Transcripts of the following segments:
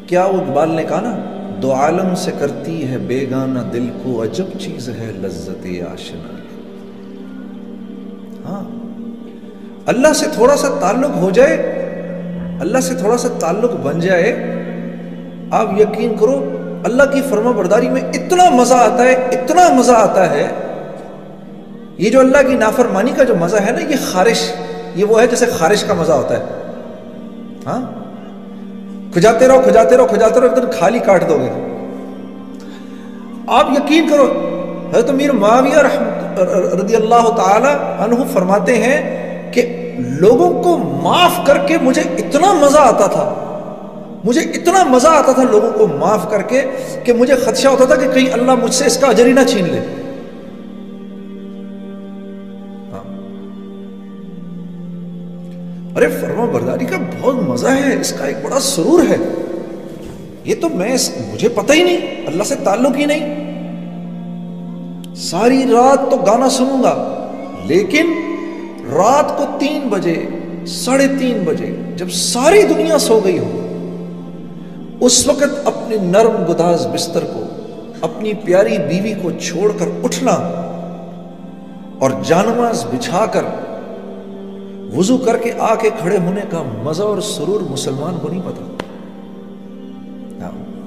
کیا وہ اقبال نے کہا نا، دو عالم سے کرتی ہے بیگانہ دل کو، عجب چیز ہے لذت آشنا۔ ہاں، اللہ سے تھوڑا سا تعلق ہو جائے، اللہ سے تھوڑا سا تعلق بن جائے، آپ یقین کرو اللہ کی فرما برداری میں اتنا مزہ آتا ہے، اتنا مزہ آتا ہے۔ یہ جو اللہ کی نافرمانی کا جو مزہ ہے نا، یہ خارش، یہ وہ ہے جیسے خارش کا مزہ ہوتا ہے۔ ہاں، کھجاتے رہو کھجاتے رہو کھجاتے رہو، ایک دن کھالی کاٹ دو گے۔ آپ یقین کرو، حضرت امیر معاویہ رضی اللہ تعالی عنہ فرماتے ہیں کہ لوگوں کو معاف کر کے مجھے اتنا مزہ آتا تھا، مجھے اتنا مزہ آتا تھا لوگوں کو معاف کر کے، کہ مجھے خدشہ ہوتا تھا کہ کہیں اللہ مجھ سے اس کا اجر ہی نہ چھین لے۔ ارے فرما برداری کا بہت مزہ ہے، اس کا ایک بڑا سرور ہے۔ یہ تو مجھے پتہ ہی نہیں، اللہ سے تعلق ہی نہیں۔ ساری رات تو گانا سنوں گا، لیکن رات کو 3 بجے 3:30 بجے جب ساری دنیا سو گئی ہو، اس وقت اپنے نرم گداز بستر کو، اپنی پیاری بیوی کو چھوڑ کر اٹھنا اور جانماز بچھا کر وضو کر کے آ کے کھڑے ہونے کا مزہ اور سرور مسلمان کو نہیں پتا۔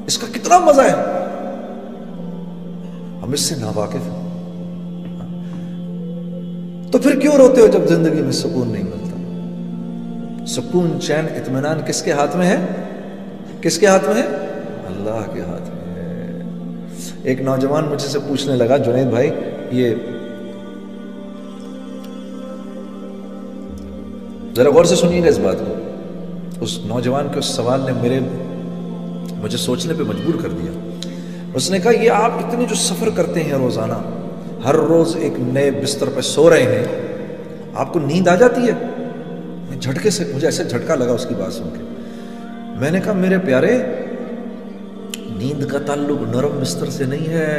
اس کا کتنا مزہ ہے، ہم اس سے ناواقف ہیں۔ تو پھر کیوں روتے ہو جب زندگی میں سکون نہیں ملتا؟ سکون، چین، اطمینان کس کے ہاتھ میں ہے؟ کس کے ہاتھ میں ہے؟ اللہ کے ہاتھ میں ہے۔ ایک نوجوان مجھ سے پوچھنے لگا، جنید بھائی یہ ذرا غور سے سنیے گا اس بات کو، اس نوجوان کے اس سوال نے مجھے سوچنے پہ مجبور کر دیا۔ اس نے کہا یہ آپ اتنے جو سفر کرتے ہیں روزانہ، ہر روز ایک نئے بستر پہ سو رہے ہیں، آپ کو نیند آ جاتی ہے؟ میں جھٹکے سے، مجھے ایسے جھٹکا لگا اس کی بات سن کے۔ میں نے کہا میرے پیارے، نیند کا تعلق نرم بستر سے نہیں ہے،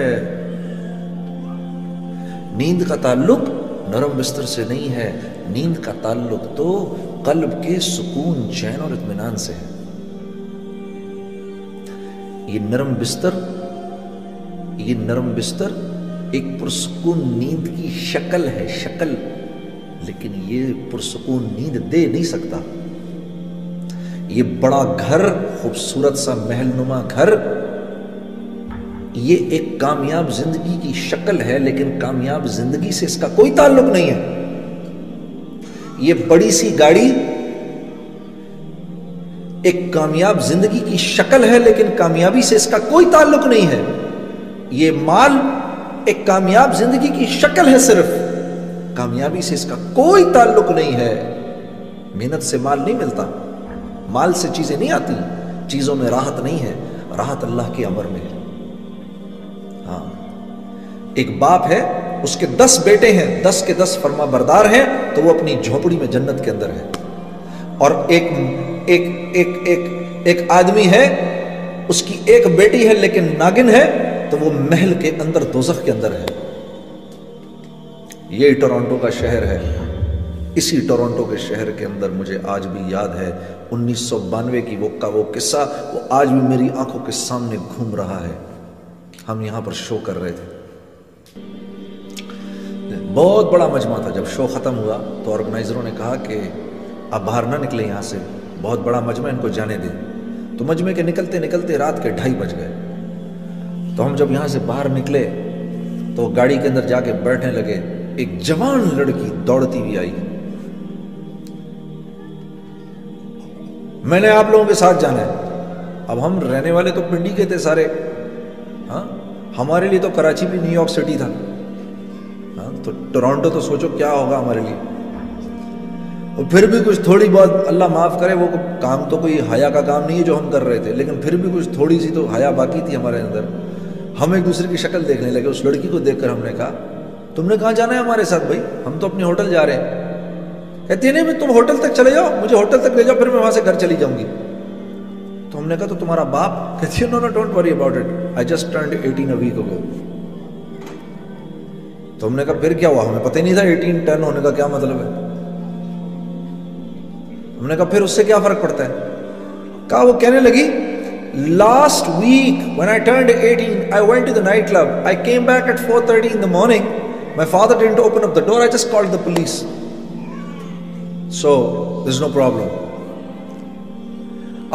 نیند کا تعلق نرم بستر سے نہیں ہے، نیند کا تعلق تو قلب کے سکون، چین اور اطمینان سے ہے۔ یہ نرم بستر ایک پرسکون نیند کی شکل ہے، شکل، لیکن یہ پرسکون نیند دے نہیں سکتا۔ یہ بڑا گھر، خوبصورت سا محل نما گھر، یہ ایک کامیاب زندگی کی شکل ہے، لیکن کامیاب زندگی سے اس کا کوئی تعلق نہیں ہے۔ یہ بڑی سی گاڑی ایک کامیاب زندگی کی شکل ہے، لیکن کامیابی سے اس کا کوئی تعلق نہیں ہے۔ یہ مال ایک کامیاب زندگی کی شکل ہے، صرف کامیابی سے اس کا کوئی تعلق نہیں ہے۔ محنت سے مال نہیں ملتا، مال سے چیزیں نہیں آتی، چیزوں میں راحت نہیں ہے، راحت اللہ کے امر میں ہے۔ ہاں، ایک باپ ہے، اس کے 10 بیٹے ہیں، 10 کے 10 فرما بردار ہیں، تو وہ اپنی جھونپڑی میں جنت کے اندر ہے۔ اور ایک آدمی ہے، اس کی ایک بیٹی ہے لیکن ناگن ہے، تو وہ محل کے اندر، دوزخ کے اندر ہے۔ یہ ٹورنٹو کا شہر ہے۔ اسی ٹورنٹو کے شہر کے اندر مجھے آج بھی یاد ہے 1992 کی وہ قصہ، وہ آج بھی میری آنکھوں کے سامنے گھوم رہا ہے۔ ہم یہاں پر شو کر رہے تھے، بہت بڑا مجمع تھا۔ جب شو ختم ہوا تو آرگنائزروں نے کہا کہ اب باہر نہ نکلیں یہاں سے، بہت بڑا مجمع، ان کو جانے دیں۔ تو مجمع کے نکلتے نکلتے رات کے 2:30 بج گئے۔ تو ہم جب یہاں سے باہر نکلے تو گاڑی کے اندر جا کے بیٹھنے لگے، ایک جوان لڑکی دوڑتی ہوئی آئی، میں نے آپ لوگوں کے ساتھ جانا ہے۔ اب ہم رہنے والے تو پنڈی کے تھے سارے، ہاں، ہمارے لیے تو کراچی بھی نیو یارک سٹی تھا، ہاں، تو ٹورنٹو تو سوچو کیا ہوگا ہمارے لیے۔ اور پھر بھی کچھ تھوڑی بہت، اللہ معاف کرے، وہ کام تو کوئی حیا کا کام نہیں ہے جو ہم کر رہے تھے، لیکن پھر بھی کچھ تھوڑی سی تو حیا باقی تھی ہمارے اندر۔ ہم ایک دوسرے کی شکل دیکھنے لگے۔ اس لڑکی کو دیکھ کر ہم نے کہا تم نے کہاں جانا ہے ہمارے ساتھ بھائی؟ ہم تو اپنے ہوٹل جا رہے ہیں۔ کہتی ہے نہیں، تم ہوٹل تک چلے جاؤ، مجھے ہوٹل تک لے جاؤ، پھر میں وہاں سے گھر چلی جاؤں گی۔ تو ہم نے کہا تو تمہارا باپ؟ کہتی ہے no don't worry about it, I just turned 18 a week ago۔ تو ہم نے کہا پھر کیا ہوا؟ ہمیں پتہ ہی نہیں تھا 18 ٹرن ہونے کا کیا مطلب ہے۔ ہم نے کہا پھر اس سے کیا فرق پڑتا ہے؟ کہا وہ کہنے لگی Last week, when I turned 18, I went to the nightclub. I came back at 4:30 in the morning. My father didn't open up the door. I just called the police. So, there's no problem.